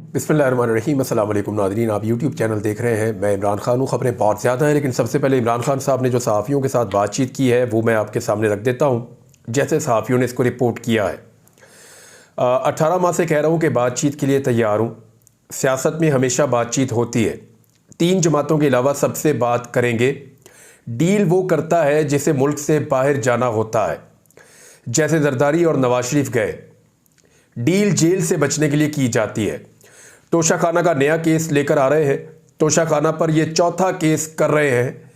बिस्मिल्लाहिर्रहमानिर्रहीम। अस्सलाम वालेकुम नाज़रीन, आप यूट्यूब चैनल देख रहे हैं। मैं इमरान खान हूँ। ख़बरें बहुत ज़्यादा हैं, लेकिन सबसे पहले इमरान खान साहब ने जो सहाफ़ियों के साथ बातचीत की है वो मैं आपके सामने रख देता हूँ, जैसे सहाफ़ियों ने इसको रिपोर्ट किया है। 18 माह से कह रहा हूँ कि बातचीत के लिए तैयार हूँ। सियासत में हमेशा बातचीत होती है। 3 जमातों के अलावा सबसे बात करेंगे। डील वो करता है जिसे मुल्क से बाहर जाना होता है, जैसे जरदारी और नवाज शरीफ गए। डील जेल से बचने के लिए की जाती है। तोशाखाना का नया केस लेकर आ रहे हैं। तोशाखाना पर ये चौथा केस कर रहे हैं।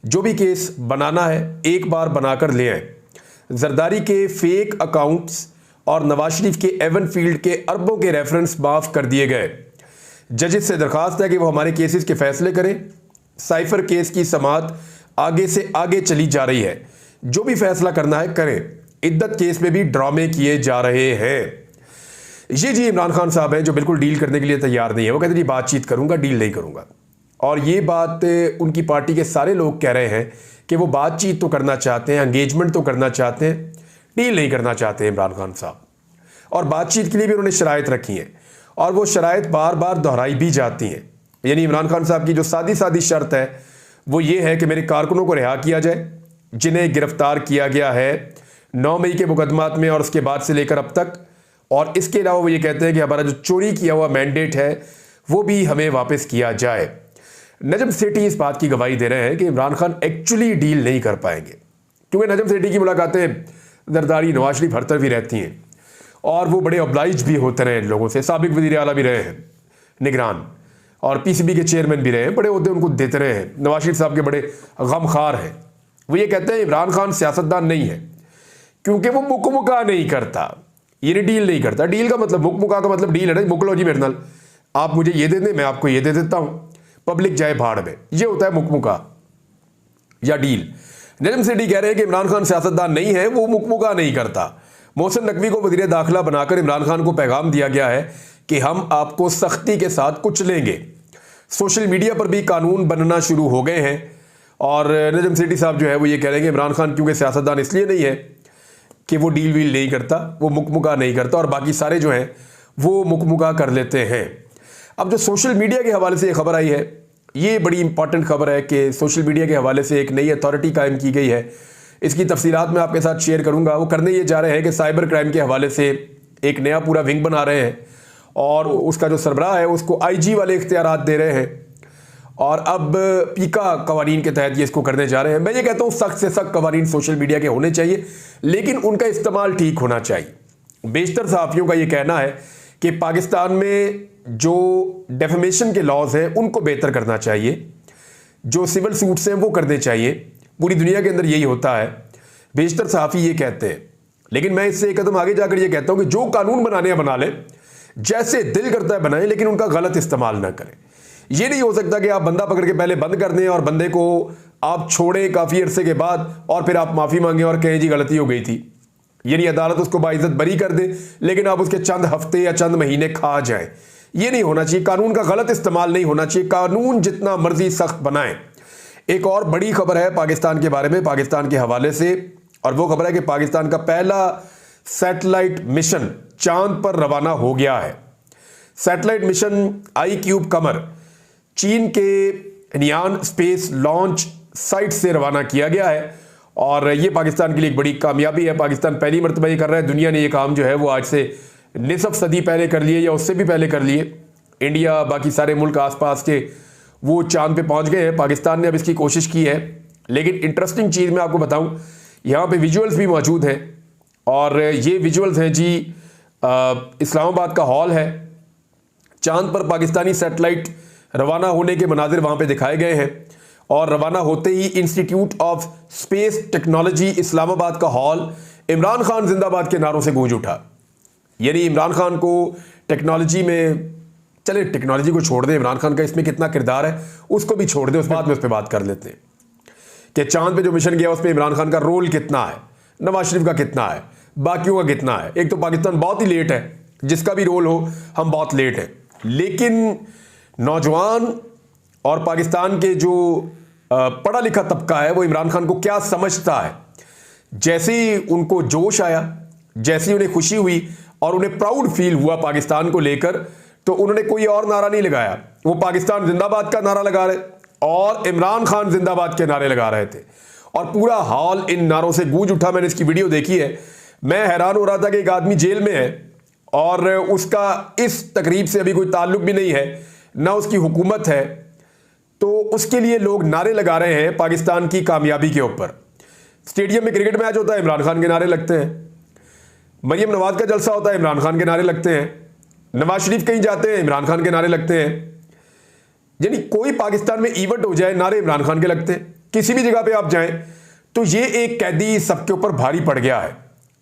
जो भी केस बनाना है एक बार बनाकर ले आए। जरदारी के फेक अकाउंट्स और नवाज शरीफ के एवन फील्ड के अरबों के रेफरेंस माफ़ कर दिए गए। जजेस से दरखास्त है कि वो हमारे केसेस के फैसले करें। साइफर केस की समाअत आगे से आगे चली जा रही है। जो भी फैसला करना है करें। इद्दत केस में भी ड्रामे किए जा रहे हैं। ये जी इमरान खान साहब हैं जो बिल्कुल डील करने के लिए तैयार नहीं है। वो कहते हैं जी बातचीत करूंगा, डील नहीं करूंगा। और ये बात उनकी पार्टी के सारे लोग कह रहे हैं कि वो बातचीत तो करना चाहते हैं, एंगेजमेंट तो करना चाहते हैं, डील नहीं करना चाहते इमरान खान साहब। और बातचीत के लिए भी उन्होंने शराइत रखी हैं और वो शराइत बार बार दोहराई भी जाती हैं। यानी इमरान खान साहब की जो सादी सादी शर्त है वो ये है कि मेरे कारकुनों को रिहा किया जाए जिन्हें गिरफ्तार किया गया है 9 मई के मुकदमात में और उसके बाद से लेकर अब तक। और इसके अलावा वो ये कहते हैं कि हमारा जो चोरी किया हुआ मैंडेट है वो भी हमें वापस किया जाए। नजम सेठी इस बात की गवाही दे रहे हैं कि इमरान खान एक्चुअली डील नहीं कर पाएंगे, क्योंकि नजम सेठी की मुलाकातें जरदारी नवाज शरीफ हर तरफ ही रहती हैं और वो बड़े ऑब्लाइज भी होते रहे इन लोगों से। साबिक वज़ीर आला भी रहे हैं, निगरान, और पीसीबी के चेयरमैन भी रहे हैं, बड़े ओहदे उनको देते रहे हैं। नवाज शरीफ साहब के बड़े गमखार हैं। वो ये कहते हैं इमरान खान सियासतदान नहीं है क्योंकि वो मुकमुका नहीं करता, ये डील नहीं करता। डील का मतलब मुकमुका का मतलब डील है ना, मुकलो जी मेरे नाल, आप मुझे ये दे दें मैं आपको ये दे देता हूं, पब्लिक जाए भाड़ में, ये होता है मुकमुका या डील। नजम सेठी कह रहे हैं कि इमरान खान सियासतदान नहीं है, वो मुकमुका नहीं करता। मोहसिन नकवी को वज़ीर दाखिला बनाकर इमरान खान को पैगाम दिया गया है कि हम आपको सख्ती के साथ कुचलेंगे। सोशल मीडिया पर भी कानून बनना शुरू हो गए हैं और नजम सेठी साहब जो है वो ये कह रहे हैं कि इमरान खान क्योंकि सियासतदान इसलिए नहीं है कि वो डील वील नहीं करता, वो मुकमुका नहीं करता, और बाकी सारे जो हैं वो मुकमुका कर लेते हैं। अब जो सोशल मीडिया के हवाले से ये खबर आई है, ये बड़ी इंपॉर्टेंट खबर है कि सोशल मीडिया के हवाले से एक नई अथॉरिटी कायम की गई है। इसकी तफसीलात मैं आपके साथ शेयर करूंगा। वो करने ये जा रहे हैं कि साइबर क्राइम के हवाले से एक नया पूरा विंग बना रहे हैं और उसका जो सरबराह है उसको IG वाले इख्तियारात दे रहे हैं और अब पीका कवानीन के तहत ये इसको करने जा रहे हैं। मैं ये कहता हूँ सख्त से सख्त कवानीन सोशल मीडिया के होने चाहिए, लेकिन उनका इस्तेमाल ठीक होना चाहिए। बेशतर सहाफ़ियों का ये कहना है कि पाकिस्तान में जो डेफेमेशन के लॉज हैं उनको बेहतर करना चाहिए, जो सिविल सूट्स हैं वो करने चाहिए। पूरी दुनिया के अंदर यही होता है, बेशतर सहाफ़ी ये कहते हैं। लेकिन मैं इससे एक कदम आगे जाकर ये कहता हूँ कि जो कानून बनाने बना लें, जैसे दिल करता है बनाएं, लेकिन उनका गलत इस्तेमाल ना करें। ये नहीं हो सकता कि आप बंदा पकड़ के पहले बंद कर दें और बंदे को आप छोड़ें काफ़ी अरसे के बाद और फिर आप माफ़ी मांगें और कहें जी गलती हो गई थी। यानी अदालत उसको बाइज्जत बरी कर दे, लेकिन आप उसके चंद हफ्ते या चंद महीने खा जाएं। ये नहीं होना चाहिए। कानून का गलत इस्तेमाल नहीं होना चाहिए। कानून जितना मर्जी सख्त बनाएं। एक और बड़ी खबर है पाकिस्तान के बारे में, पाकिस्तान के हवाले से, और वो खबर है कि पाकिस्तान का पहला सैटेलाइट मिशन चांद पर रवाना हो गया है। सैटेलाइट मिशन iCube कमर चीन के नियान स्पेस लॉन्च साइट से रवाना किया गया है और ये पाकिस्तान के लिए एक बड़ी कामयाबी है। पाकिस्तान पहली मरतबा ये कर रहा है। दुनिया ने ये काम जो है वो आज से निसफ सदी पहले कर लिए या उससे भी पहले कर लिए। इंडिया, बाकी सारे मुल्क आसपास के वो चांद पे पहुंच गए हैं। पाकिस्तान ने अब इसकी कोशिश की है। लेकिन इंटरेस्टिंग चीज़ मैं आपको बताऊं, यहाँ पे विजुअल्स भी मौजूद हैं और ये विजुअल्स हैं जी इस्लामाबाद का हॉल है। चांद पर पाकिस्तानी सैटेलाइट रवाना होने के मनाजिर वहाँ पे दिखाए गए हैं और रवाना होते ही Institute of Space Technology Islamabad का हॉल इमरान खान जिंदाबाद के नारों से गूंज उठा। यानी इमरान खान को टेक्नोलॉजी में, चले टेक्नोलॉजी को छोड़ दें, इमरान खान का इसमें कितना किरदार है उसको भी छोड़ दें, उस बाद में उस पर बात कर लेते हैं कि चांद पे जो मिशन गया उसमें इमरान खान का रोल कितना है, नवाज शरीफ का कितना है, बाकियों का कितना है। एक तो पाकिस्तान बहुत ही लेट है, जिसका भी रोल हो हम बहुत लेट हैं, लेकिन नौजवान और पाकिस्तान के जो पढ़ा लिखा तबका है वो इमरान खान को क्या समझता है। जैसे ही उनको जोश आया, जैसे ही उन्हें खुशी हुई और उन्हें प्राउड फील हुआ पाकिस्तान को लेकर, तो उन्होंने कोई और नारा नहीं लगाया, वो पाकिस्तान जिंदाबाद का नारा लगा रहे और इमरान खान जिंदाबाद के नारे लगा रहे थे और पूरा हॉल इन नारों से गूंज उठा। मैंने इसकी वीडियो देखी है, मैं हैरान हो रहा था कि एक आदमी जेल में है और उसका इस तकरीब से अभी कोई ताल्लुक भी नहीं है, ना उसकी हुकूमत है, तो उसके लिए लोग नारे लगा रहे हैं पाकिस्तान की कामयाबी के ऊपर। स्टेडियम में क्रिकेट मैच होता है, इमरान खान के नारे लगते हैं। मरियम नवाज का जलसा होता है, इमरान खान के नारे लगते हैं। नवाज शरीफ कहीं जाते हैं, इमरान खान के नारे लगते हैं। यानी कोई पाकिस्तान में इवेंट हो जाए, नारे इमरान खान के लगते हैं। किसी भी जगह पे आप जाएं तो ये एक कैदी सबके ऊपर भारी पड़ गया है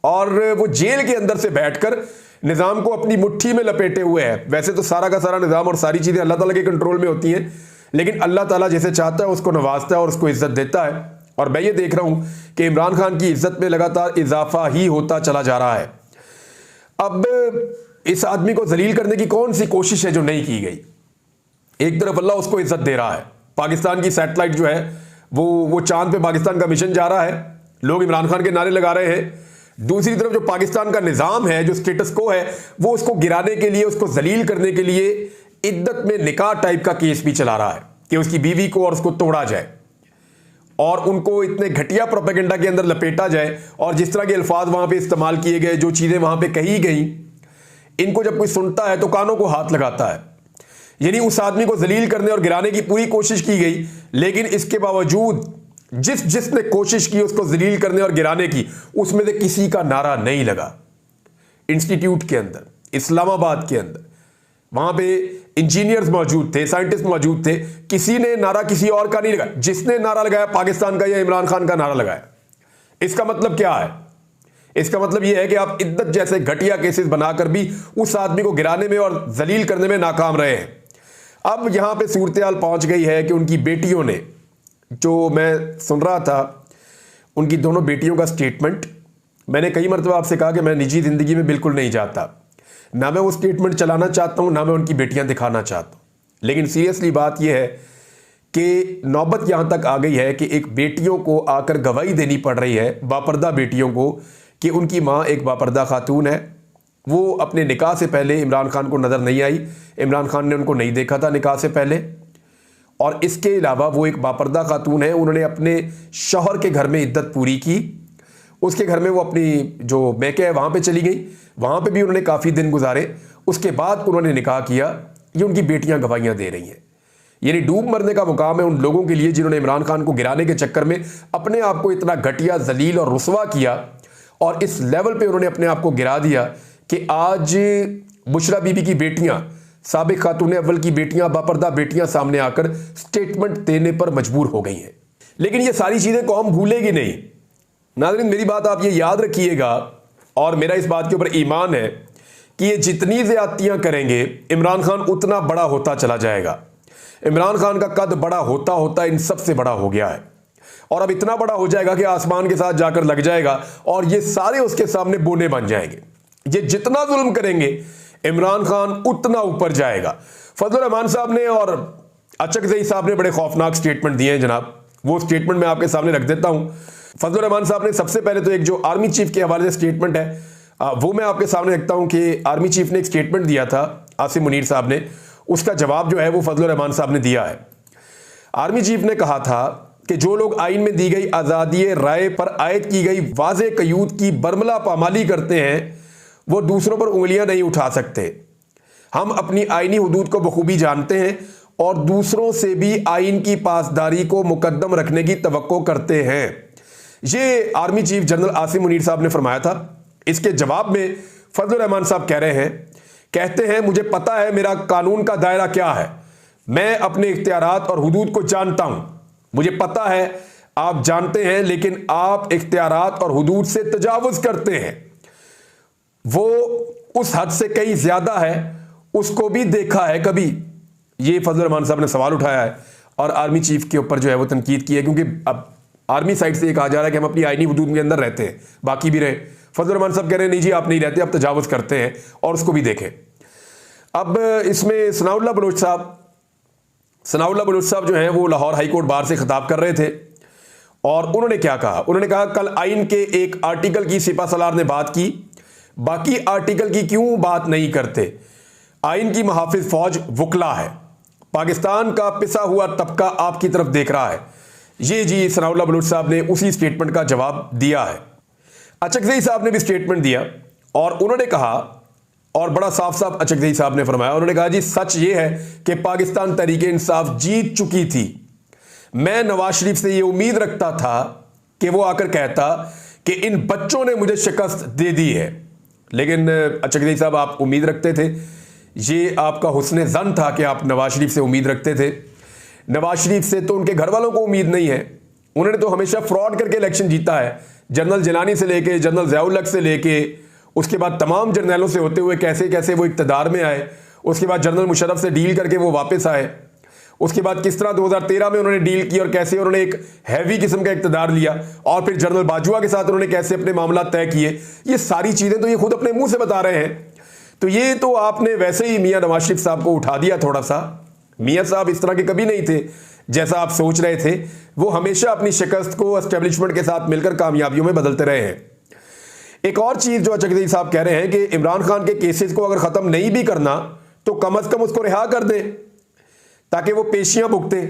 और वो जेल के अंदर से बैठकर निज़ाम को अपनी मुट्ठी में लपेटे हुए है। वैसे तो सारा का सारा निज़ाम और सारी चीज़ें अल्लाह ताला के कंट्रोल में होती हैं, लेकिन अल्लाह ताला जैसे चाहता है उसको नवाजता है और उसको इज्जत देता है। और मैं ये देख रहा हूं कि इमरान खान की इज्जत में लगातार इजाफा ही होता चला जा रहा है। अब इस आदमी को जलील करने की कौन सी कोशिश है जो नहीं की गई? एक तरफ अल्लाह उसको इज्जत दे रहा है, पाकिस्तान की सैटेलाइट जो है वो चांद पे पाकिस्तान का मिशन जा रहा है, लोग इमरान खान के नारे लगा रहे हैं। दूसरी तरफ जो पाकिस्तान का निज़ाम है, जो स्टेटस को है, वो उसको गिराने के लिए, उसको जलील करने के लिए इद्दत में निकाह टाइप का केस भी चला रहा है कि उसकी बीवी को और उसको तोड़ा जाए और उनको इतने घटिया प्रोपेगेंडा के अंदर लपेटा जाए और जिस तरह के अल्फाज वहां पे इस्तेमाल किए गए, जो चीज़ें वहां पे कही गई, इनको जब कोई सुनता है तो कानों को हाथ लगाता है। यानी उस आदमी को जलील करने और गिराने की पूरी कोशिश की गई, लेकिन इसके बावजूद जिसने कोशिश की उसको जलील करने और गिराने की, उसमें से किसी का नारा नहीं लगा। इंस्टीट्यूट के अंदर, इस्लामाबाद के अंदर, वहां पे इंजीनियर्स मौजूद थे, साइंटिस्ट मौजूद थे, किसी ने नारा किसी और का नहीं लगाया। जिसने नारा लगाया पाकिस्तान का या इमरान खान का नारा लगाया। इसका मतलब क्या है? इसका मतलब यह है कि आप इद्दत जैसे घटिया केसेस बनाकर भी उस आदमी को गिराने में और जलील करने में नाकाम रहे हैं। अब यहां पे सूरत-ए-हाल पहुंच गई है कि उनकी बेटियों ने, जो मैं सुन रहा था, उनकी दोनों बेटियों का स्टेटमेंट, मैंने कई मरतबा आपसे कहा कि मैं निजी ज़िंदगी में बिल्कुल नहीं जाता, ना मैं वो स्टेटमेंट चलाना चाहता हूं, ना मैं उनकी बेटियां दिखाना चाहता हूं। लेकिन सीरियसली बात यह है कि नौबत यहां तक आ गई है कि एक बेटियों को आकर गवाही देनी पड़ रही है, बापर्दा बेटियों को, कि उनकी माँ एक बापर्दा खातून है। वो अपने निकाह से पहले इमरान खान को नज़र नहीं आई, इमरान खान ने उनको नहीं देखा था निकाह से पहले, और इसके अलावा वो एक बापर्दा खातून है। उन्होंने अपने शौहर के घर में इद्दत पूरी की, उसके घर में वो अपनी जो मैके है वहाँ पे चली गई, वहाँ पे भी उन्होंने काफ़ी दिन गुजारे, उसके बाद उन्होंने निकाह किया। ये उनकी बेटियाँ गवाहियाँ दे रही हैं। यानी डूब मरने का मुकाम है उन लोगों के लिए जिन्होंने इमरान खान को गिराने के चक्कर में अपने आप को इतना घटिया, जलील और रुसवा किया और इस लेवल पे उन्होंने अपने आप को गिरा दिया कि आज बुशरा बीबी की बेटियां, साबिक खातून अव्वल की बेटियां, बापर्दा बेटियां सामने आकर स्टेटमेंट देने पर मजबूर हो गई हैं। लेकिन ये सारी चीज़ें कौम भूलेगी नहीं। नाज़रीन, मेरी बात आप ये याद रखिएगा और मेरा इस बात के ऊपर ईमान है कि ये जितनी ज़्यादतियाँ करेंगे, इमरान खान उतना बड़ा होता चला जाएगा। इमरान खान का कद बड़ा होता होता इन सबसे बड़ा हो गया है और अब इतना बड़ा हो जाएगा कि आसमान के साथ जाकर लग जाएगा और ये सारे उसके सामने बोने बन जाएंगे। ये जितना जुल्म करेंगे, इमरान खान उतना ऊपर जाएगा। फजल रहमान साहब ने और अचकज़ई साहब ने बड़े खौफनाक स्टेटमेंट दिए हैं जनाब। वो स्टेटमेंट मैं आपके सामने रख देता हूं। फजल रहमान साहब ने सबसे पहले तो एक जो आर्मी चीफ के हवाले से स्टेटमेंट है वो मैं आपके सामने रखता हूं कि आर्मी चीफ ने एक स्टेटमेंट दिया था, आसिम मुनीर साहब ने, उसका जवाब जो है वो फजल रहमान साहब ने दिया है। आर्मी चीफ ने कहा था कि जो लोग आइन में दी गई आज़ादी राय पर आयद की गई वाज़े क़यूद की बरमला पामाली करते हैं, वो दूसरों पर उंगलियां नहीं उठा सकते। हम अपनी आइनी हुदूद को बखूबी जानते हैं और दूसरों से भी आइन की पासदारी को मुकद्दम रखने की तवक्को करते हैं। ये army chief general Asim Munir साहब ने फरमाया था। इसके जवाब में फजल रहमान साहब कह रहे हैं, कहते हैं, मुझे पता है मेरा कानून का दायरा क्या है, मैं अपने इख्तियारात और हुदूद को जानता हूं। मुझे पता है, आप जानते हैं, लेकिन आप इख्तियारात और हुदूद से तजावुज करते हैं। वो उस हद से कहीं ज्यादा है, उसको भी देखा है कभी? ये फजल रहमान साहब ने सवाल उठाया है और आर्मी चीफ के ऊपर जो है वो तनकीद की है, क्योंकि अब आर्मी साइड से ये कहा जा रहा है कि हम अपनी आईनी हुदूद के अंदर रहते हैं, बाकी भी रहे। फजल रहमान साहब कह रहे हैं नहीं जी, आप नहीं रहते, आप तजावुज करते हैं, और उसको भी देखें। अब इसमें सनाउल्लाह बलोच साहब जो हैं वो लाहौर हाई कोर्ट बार से खिताब कर रहे थे और उन्होंने क्या कहा? उन्होंने कहा कल आइन के एक आर्टिकल की सिपा सलार ने बात की, बाकी आर्टिकल की क्यों बात नहीं करते? आइन की मुहाफिज फौज वकला है, पाकिस्तान का पिसा हुआ तबका आपकी तरफ देख रहा है। ये जी सनाउल्लाह बलूच साहब ने उसी स्टेटमेंट का जवाब दिया है। अचकज़ई साहब ने भी स्टेटमेंट दिया और उन्होंने कहा, और बड़ा साफ साफ अचकज़ई साहब ने फरमाया, उन्होंने कहा जी सच ये है कि पाकिस्तान तहरीक इंसाफ जीत चुकी थी। मैं नवाज शरीफ से ये उम्मीद रखता था कि वो आकर कहता कि इन बच्चों ने मुझे शिकस्त दे दी है, लेकिन अचकज़ई साहब आप उम्मीद रखते थे, ये आपका हुस्न ज़न था कि आप नवाज शरीफ से उम्मीद रखते थे। नवाज शरीफ से तो उनके घर वालों को उम्मीद नहीं है, उन्होंने तो हमेशा फ्रॉड करके इलेक्शन जीता है। जनरल जिलानी से लेके जनरल ज़ियाउल हक से लेके उसके बाद तमाम जर्नलों से होते हुए कैसे कैसे वो इक़्तिदार में आए, उसके बाद जनरल मुशर्रफ से डील करके वो वापस आए, उसके बाद किस तरह 2013 में उन्होंने डील की और कैसे उन्होंने एक हैवी किस्म का इक़्तिदार लिया, और फिर जनरल बाजवा के साथ उन्होंने कैसे अपने मामला तय किए। ये सारी चीज़ें तो ये खुद अपने मुंह से बता रहे हैं। तो ये तो आपने वैसे ही मियाँ नवाज शरीफ साहब को उठा दिया थोड़ा सा। मियाँ साहब इस तरह के कभी नहीं थे जैसा आप सोच रहे थे। वो हमेशा अपनी शिकस्त को एस्टेब्लिशमेंट के साथ मिलकर कामयाबियों में बदलते रहे हैं। एक और चीज़ जो अचकज़ई साहब कह रहे हैं कि इमरान खान के केसेस को अगर ख़त्म नहीं भी करना तो कम अज़ कम उसको रिहा कर दें ताकि वो पेशियां भुगते,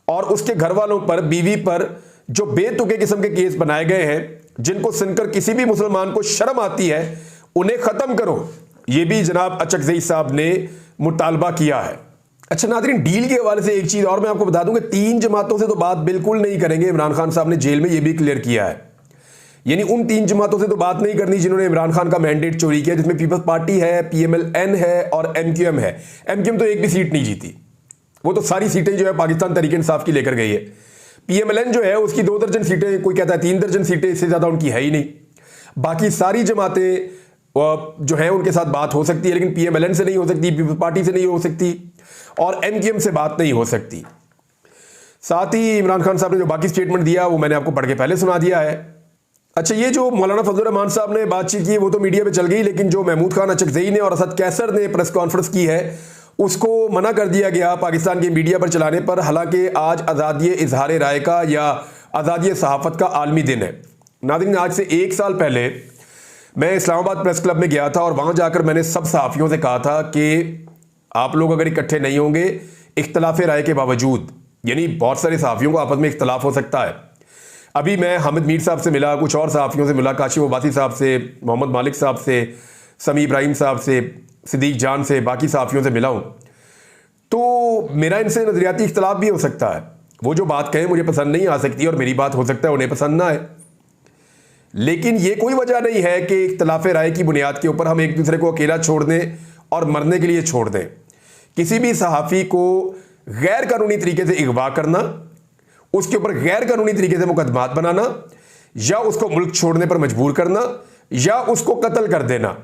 और उसके घर वालों पर, बीवी पर जो बेतुके किस्म के केस बनाए गए हैं जिनको सुनकर किसी भी मुसलमान को शर्म आती है, उन्हें ख़त्म करो। ये भी जनाब अचकज़ई साहब ने मुतालबा किया है। अच्छा नाज़रीन, डील के हवाले से एक चीज़ और मैं आपको बता दूं कि 3 जमातों से तो बात बिल्कुल नहीं करेंगे। इमरान खान साहब ने जेल में ये भी क्लियर किया है, यानी उन 3 जमातों से तो बात नहीं करनी जिन्होंने इमरान खान का मैंडेट चोरी किया, जिसमें पीपल्स पार्टी है, PMLN है और MQM है। MQM तो एक भी सीट नहीं जीती, वो तो सारी सीटें जो है पाकिस्तान तहरीक इंसाफ की लेकर गई है। PMLN जो है उसकी 2 दर्जन सीटें, कोई कहता है 3 दर्जन सीटें, इससे ज़्यादा उनकी है ही नहीं। बाकी सारी जमातें जो है उनके साथ बात हो सकती है, लेकिन PMLN से नहीं हो सकती, पीपल्स पार्टी से नहीं हो सकती और MQM से बात नहीं हो सकती। साथ ही इमरान खान साहब ने जो बाकी स्टेटमेंट दिया वो मैंने आपको पढ़ के पहले सुना दिया है। अच्छा, ये जो मौलाना फजलुर रहमान साहब ने बातचीत की वो तो मीडिया पे चल गई, लेकिन जो महमूद खान अचकज़ई ने और असद कैसर ने प्रेस कॉन्फ्रेंस की है उसको मना कर दिया गया पाकिस्तान के मीडिया पर चलाने पर। हालांकि आज आज़ादी इजहार राय का या आज़ादी सहाफ़त का आलमी दिन है। नाज़रीन, आज से 1 साल पहले मैं इस्लामाबाद प्रेस क्लब में गया था और वहाँ जाकर मैंने सब सहाफ़ियों से कहा था कि आप लोग अगर इकट्ठे नहीं होंगे इख्तलाफ राय के बावजूद, यानी बहुत सारे सहाफ़ियों को आपस में इख्तलाफ हो सकता है। अभी मैं हामिद मीर साहब से मिला, कुछ और सहाफ़ियों से मिला, काशिफ अब्बासी साहब से, मोहम्मद मालिक साहब से, समी इब्राहिम साहब से, सिद्दीक जान से, बाकी सहाफ़ियों से मिला हूँ। तो मेरा इनसे नज़रियाती इख्तलाफ भी हो सकता है। वो जो बात कहें मुझे पसंद नहीं आ सकती और मेरी बात हो सकता है उन्हें पसंद ना आए, लेकिन ये कोई वजह नहीं है कि इख्तलाफ राय की बुनियाद के ऊपर हम एक दूसरे को अकेला छोड़ दें और मरने के लिए छोड़ दें। किसी भी सहाफ़ी को गैर कानूनी तरीके से अगवा करना, उसके ऊपर गैर कानूनी तरीके से मुकदमात बनाना, या उसको मुल्क छोड़ने पर मजबूर करना, या उसको कत्ल कर देना,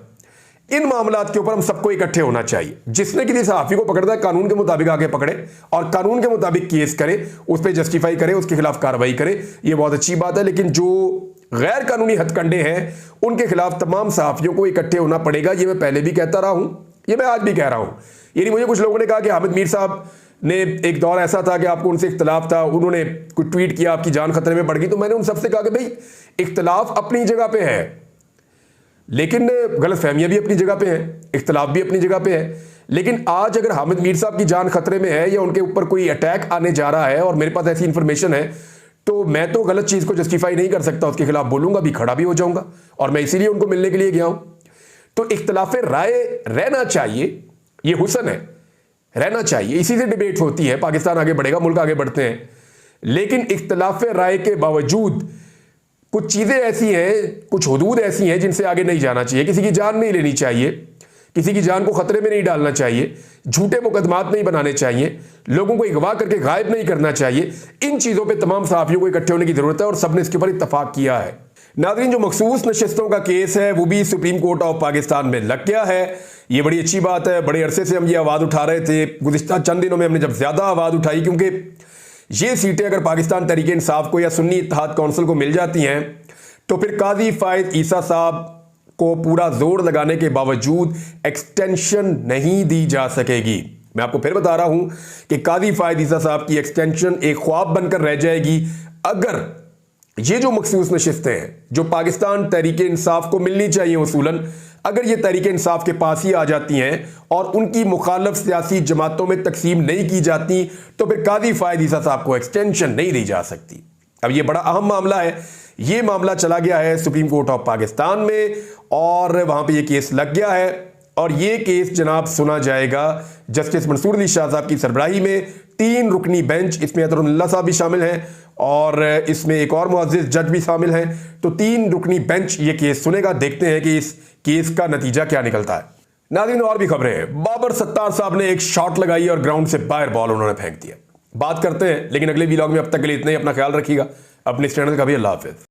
इन मामलात के ऊपर हम सबको इकट्ठे होना चाहिए। जिसने किसी सहाफ़ी को पकड़ना है कानून के मुताबिक आगे पकड़े और कानून के मुताबिक केस करे, उस पर जस्टिफाई करे, उसके खिलाफ कार्रवाई करे, ये बहुत अच्छी बात है। लेकिन जो गैर कानूनी हथकंडे हैं उनके खिलाफ तमाम सहाफ़ियों को इकट्ठे होना पड़ेगा। ये मैं पहले भी कहता रहा हूँ, ये मैं आज भी कह रहा हूँ। यानी मुझे कुछ लोगों ने कहा कि हामिद मीर साहब ने एक दौर ऐसा था कि आपको उनसे इख्तलाफ था, उन्होंने कुछ ट्वीट किया, आपकी जान खतरे में पड़ गई। तो मैंने उन सबसे कहा कि भाई इख्तलाफ अपनी जगह पे है, लेकिन गलतफहमियां भी अपनी जगह पे हैं, इख्तलाफ भी अपनी जगह पे है। लेकिन आज अगर हामिद मीर साहब की जान खतरे में है या उनके ऊपर कोई अटैक आने जा रहा है और मेरे पास ऐसी इंफॉर्मेशन है, तो मैं तो गलत चीज़ को जस्टिफाई नहीं कर सकता, उसके खिलाफ बोलूंगा भी, खड़ा भी हो जाऊंगा, और मैं इसीलिए उनको मिलने के लिए गया हूं। तो इख्तलाफ राय रहना चाहिए, ये हुस्न है, रहना चाहिए, इसी से डिबेट होती है, पाकिस्तान आगे बढ़ेगा, मुल्क आगे बढ़ते हैं। लेकिन इख्तलाफ राय के बावजूद कुछ चीज़ें ऐसी हैं, कुछ हुदूद ऐसी हैं जिनसे आगे नहीं जाना चाहिए। किसी की जान नहीं लेनी चाहिए, किसी की जान को खतरे में नहीं डालना चाहिए, झूठे मुकदमात नहीं बनाने चाहिए, लोगों को अगवा करके गायब नहीं करना चाहिए। इन चीज़ों पे तमाम सहाफ़ियों को इकट्ठे होने की ज़रूरत है और सबने इसके ऊपर इत्तफाक किया है। नाज़रीन, जो मखसूस नशिस्तों का केस है वो भी सुप्रीम कोर्ट ऑफ पाकिस्तान में लग गया है। ये बड़ी अच्छी बात है। बड़े अरसे से हम ये आवाज़ उठा रहे थे, गुज़िश्ता चंद दिनों में हमने जब ज़्यादा आवाज़ उठाई, क्योंकि ये सीटें अगर पाकिस्तान तहरीक इंसाफ को या सुन्नी इत्तेहाद कौंसिल को मिल जाती हैं तो फिर काजी फायद ईसा साहब को पूरा जोर लगाने के बावजूद एक्सटेंशन नहीं दी जा सकेगी। मैं आपको फिर बता रहा हूं कि काजी फायद ईसा साहब की एक्सटेंशन एक ख्वाब बनकर रह जाएगी अगर ये जो मखसूस नशिस्तें हैं जो पाकिस्तान तहरीक इंसाफ को मिलनी चाहिए उसूलन, अगर ये तहरीक इंसाफ के पास ही आ जाती हैं और उनकी मुखालफ सियासी जमातों में तकसीम नहीं की जाती तो फिर काजी फायद ईसा साहब को एक्सटेंशन नहीं दी जा सकती। अब ये बड़ा अहम मामला है। ये मामला चला गया है सुप्रीम कोर्ट ऑफ पाकिस्तान में और वहां पे ये केस लग गया है और ये केस जनाब सुना जाएगा जस्टिस मंसूर अली शाह साहब की सरबराही में 3 रुकनी बेंच, इसमें अतरुल्लाह साहब भी शामिल हैं और इसमें एक और मुअज़्ज़िज़ जज भी शामिल हैं। तो 3 रुकनी बेंच ये केस सुनेगा। देखते हैं कि इस केस का नतीजा क्या निकलता है। नाज़रीन और भी खबरें हैं। बाबर सत्तार साहब ने एक शॉट लगाई और ग्राउंड से बाहर बॉल उन्होंने फेंक दिया। बात करते हैं लेकिन अगले व्लॉग में। अब तक के लिए इतना ही। अपना ख्याल रखिएगा। अपने इस चैनल का भी अल्लाह हाफिज़।